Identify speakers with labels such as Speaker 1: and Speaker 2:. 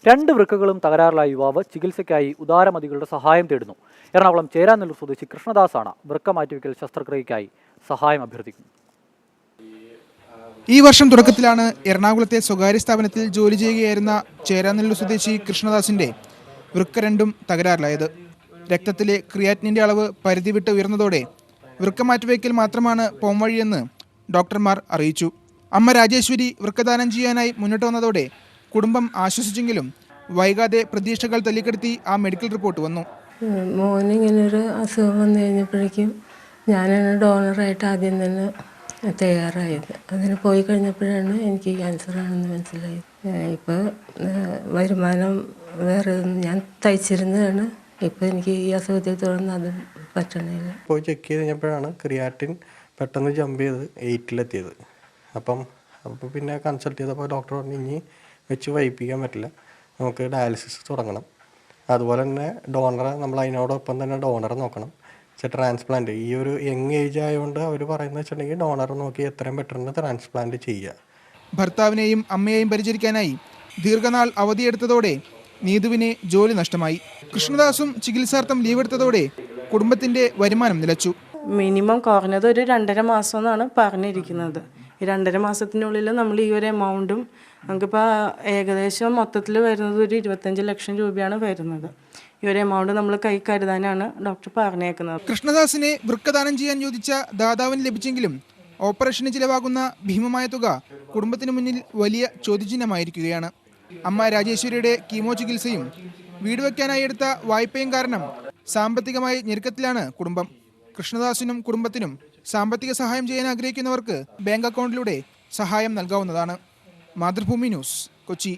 Speaker 1: 2 വൃക്കകളും തകരാറിലായ യുവാവ് ചികിത്സയ്ക്കായി ഉദാരമതികളുടെ സഹായം തേടുന്നു. എറണാകുളം ചേരാനെല്ലൂർ സ്വദേശി കൃഷ്ണദാസാണ് വൃക്ക മാറ്റിവെക്കൽ ശസ്ത്രക്രിയയ്ക്കായി സഹായം അഭ്യർത്ഥിക്കുന്നത്.
Speaker 2: ഈ വർഷം തുടക്കത്തിലാണ് എറണാകുളത്തെ സ്വകാര്യ സ്ഥാപനത്തിൽ ജോലി ചെയ്യുകയായിരുന്ന ചേരാനെല്ലൂർ സ്വദേശി കൃഷ്ണദാസിന്റെ വൃക്ക രണ്ടും തകരാറിലായത്. രക്തത്തിലെ ക്രിയാറ്റിനിന്റെ അളവ് പരിധി വിട്ട് ഉയർന്നതോടെ വൃക്ക മാറ്റിവെക്കൽ മാത്രമാണ് പോംവഴിയെന്ന് ഡോക്ടർമാർ അറിയിച്ചു. അമ്മ രാജേശ്വരി വൃക്കദാനം ചെയ്യാനായി മുന്നോട്ട് വന്നതോടെ കുടുംബം ആശ്വസിച്ചെങ്കിലും വൈകാതെ പ്രതീക്ഷകൾ തല്ലിക്കെടുത്തി ആ മെഡിക്കൽ റിപ്പോർട്ട് വന്നു.
Speaker 3: മോനിങ്ങനൊരു അസുഖം വന്നു കഴിഞ്ഞപ്പോഴേക്കും ഞാനാണ് ഡോണറായിട്ട് ആദ്യം തന്നെ തയ്യാറായത്. അങ്ങനെ പോയി കഴിഞ്ഞപ്പോഴാണ് എനിക്ക് ക്യാൻസറാണെന്ന് മനസ്സിലായത്. ഇപ്പോൾ വരുമാനം വേറെ ഞാൻ തയ്ച്ചിരുന്നതാണ്. ഇപ്പോൾ എനിക്ക് ഈ അസുഖത്തെ തുടർന്ന് അത് പറ്റണില്ല.
Speaker 4: പോയി ചെക്ക് ചെയ്ത് കഴിഞ്ഞപ്പോഴാണ് ക്രിയാറ്റിൻ പെട്ടെന്ന് ജമ്പ് ചെയ്ത് 8-ലെത്തിയത്. അപ്പോൾ പിന്നെ കൺസൾട്ട് ചെയ്തപ്പോൾ ഡോക്ടർ പറഞ്ഞു ഇനി വെച്ച് വൈപ്പിക്കാൻ പറ്റില്ല, നമുക്ക് ഡയാലിസിസ് തുടങ്ങണം. അതുപോലെ തന്നെ ഡോണറെ നമ്മൾ അതിനോടൊപ്പം തന്നെ ഡോണറെ നോക്കണം. ട്രാൻസ്പ്ലാന്റ് ഈ ഒരു യങ് ഏജ് ആയതുകൊണ്ട് അവർ പറയുന്നത് വെച്ചിട്ടുണ്ടെങ്കിൽ ഡോണറെ നോക്കി എത്രയും പെട്ടെന്ന് ട്രാൻസ്പ്ലാന്റ് ചെയ്യുക.
Speaker 2: ഭർത്താവിനെയും അമ്മയെയും പരിചരിക്കാനായി ദീർഘനാൾ അവധിയെടുത്തതോടെ നീതുവിനെ ജോലി നഷ്ടമായി. കൃഷ്ണദാസും ചികിത്സാർത്ഥം ലീവ് എടുത്തതോടെ കുടുംബത്തിന്റെ വരുമാനം നിലച്ചു.
Speaker 5: മിനിമം കുറഞ്ഞത് ഒരു 2.5 മാസം എന്നാണ് പറഞ്ഞിരിക്കുന്നത്. ഈ 2.5 മാസത്തിനുള്ളിൽ നമ്മൾ ഈ ഒരു എമൗണ്ടും നമുക്കിപ്പോൾ ഏകദേശം മൊത്തത്തിൽ വരുന്നത് ഒരു 25 ലക്ഷം രൂപയാണ് വരുന്നത്. ഈ ഒരു എമൗണ്ട് നമ്മൾ കൈ കരുതാനാണ് ഡോക്ടർ പറഞ്ഞേക്കുന്നത്.
Speaker 2: കൃഷ്ണദാസിനെ വൃക്കദാനം ചെയ്യാൻ ചോദിച്ച ദാതാവിന് ലഭിച്ചെങ്കിലും ഓപ്പറേഷന് ചിലവാകുന്ന ഭീമമായ തുക കുടുംബത്തിന് മുന്നിൽ വലിയ ചോദ്യചിഹ്നമായിരിക്കുകയാണ്. അമ്മ രാജേശ്വരിയുടെ കീമോ ചികിത്സയും വീട് വയ്ക്കാനായി എടുത്ത വായ്പയും കാരണം സാമ്പത്തികമായി ഞെരുക്കത്തിലാണ് കുടുംബം. കൃഷ്ണദാസിനും കുടുംബത്തിനും സാമ്പത്തിക സഹായം ചെയ്യാൻ ആഗ്രഹിക്കുന്നവർക്ക് ബാങ്ക് അക്കൗണ്ടിലൂടെ സഹായം നൽകാവുന്നതാണ്. മാതൃഭൂമി ന്യൂസ്, കൊച്ചി.